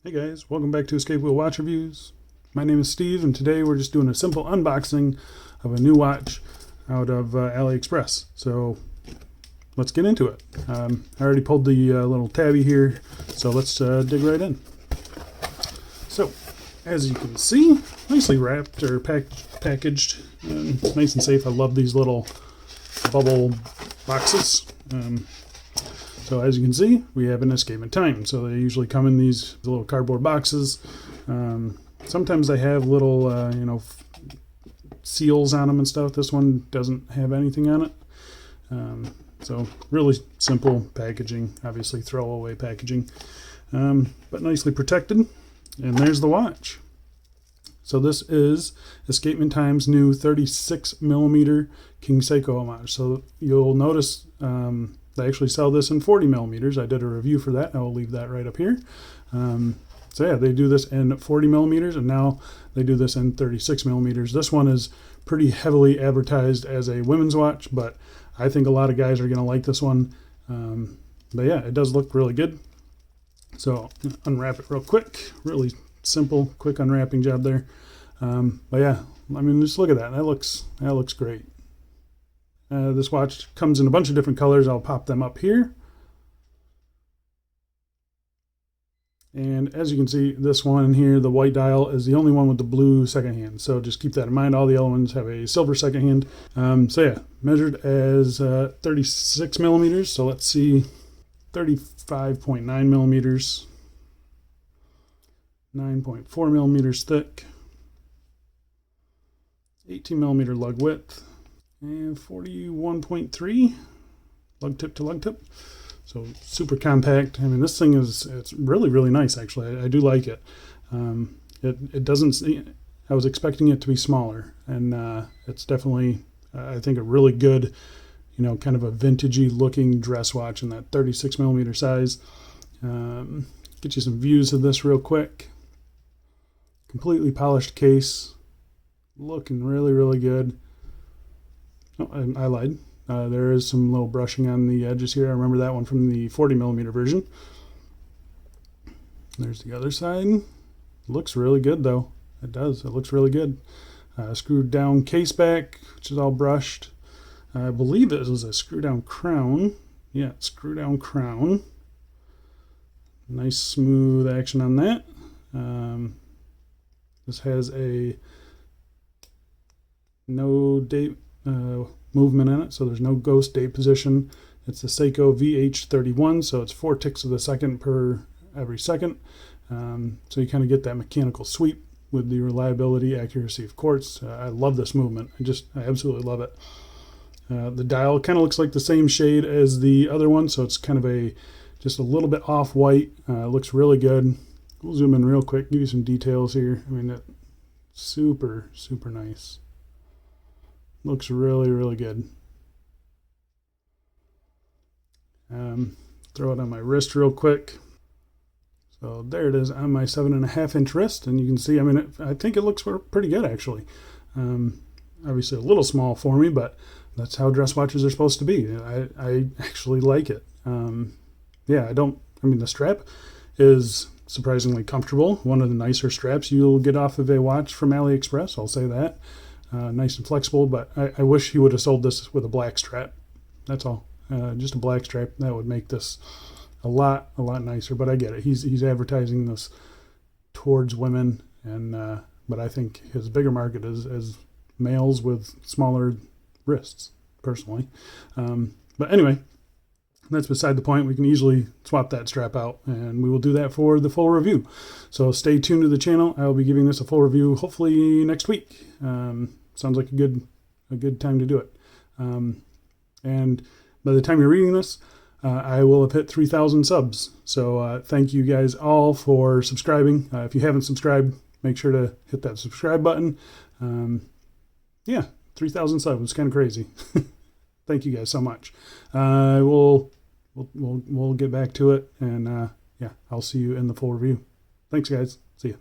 Hey guys, welcome back to Escape Wheel Watch Reviews. My name is Steve, and today we're just doing a simple unboxing of a new watch out of AliExpress. So let's get into it. I already pulled the little tabby here, so let's dig right in. So, as you can see, nicely wrapped or packaged, nice and safe. I love these little bubble boxes. So as you can see, we have an escapement time. So they usually come in these little cardboard boxes. Sometimes they have little, seals on them and stuff. This one doesn't have anything on it. So really simple packaging, obviously throwaway packaging, but nicely protected. And there's the watch. So this is Escapement Time's new 36mm King Seiko Homage. So you'll notice they actually sell this in 40mm. I did a review for that. I will leave that right up here. So yeah, they do this in 40mm, and now they do this in 36mm. This one is pretty heavily advertised as a women's watch, but I think a lot of guys are going to like this one. But yeah, it does look really good. So unwrap it real quick. Really simple, quick unwrapping job there. But yeah, I mean, just look at that. That looks great. This watch comes in a bunch of different colors. I'll pop them up here. And as you can see, this one here, the white dial, is the only one with the blue second hand. So just keep that in mind. All the other ones have a silver second hand. So yeah, measured as 36mm. So let's see, 35.9mm, 9.4mm thick, 18mm lug width, and 41.3 lug tip to lug tip. So super compact. I mean, this thing it's really, really nice, actually. I do like it. It doesn't, I was expecting it to be smaller, and it's definitely, I think, a really good, kind of a vintagey looking dress watch in that 36mm size. Get you some views of this real quick. Completely polished case, looking really, really good. Oh, I lied. There is some little brushing on the edges here. I remember that one from the 40mm version. There's the other side. Looks really good, though. It does. It looks really good. Screwed down case back, which is all brushed. I believe it was a screw down crown. Yeah, screw down crown. Nice smooth action on that. This has a no date movement in it, so there's no ghost date position. It's the Seiko VH31, so it's 4 ticks of the second per every second. So you kind of get that mechanical sweep with the reliability, accuracy of quartz. I love this movement. I absolutely love it. The dial kind of looks like the same shade as the other one, so it's kind of just a little bit off-white. Looks really good. We'll zoom in real quick, give you some details here. I mean, super, super nice. Looks really, really good. Throw it on my wrist real quick. So there it is on my 7.5-inch wrist, and you can see, I mean, I think it looks pretty good, actually. Obviously a little small for me, but that's how dress watches are supposed to be. I actually like it. Yeah, the strap is surprisingly comfortable. One of the nicer straps you'll get off of a watch from AliExpress, I'll say that. Nice and flexible, but I wish he would have sold this with a black strap. That's all. Just a black strap. That would make this a lot nicer, but I get it. He's advertising this towards women, and but I think his bigger market is males with smaller wrists, personally. But anyway, that's beside the point. We can easily swap that strap out, and we will do that for the full review. So stay tuned to the channel. I will be giving this a full review hopefully next week. Sounds like a good time to do it. And by the time you're reading this, I will have hit 3,000 subs. So thank you guys all for subscribing. If you haven't subscribed, make sure to hit that subscribe button. Yeah, 3,000 subs. It's kind of crazy. Thank you guys so much. We'll get back to it, and yeah, I'll see you in the full review. Thanks, guys. See ya.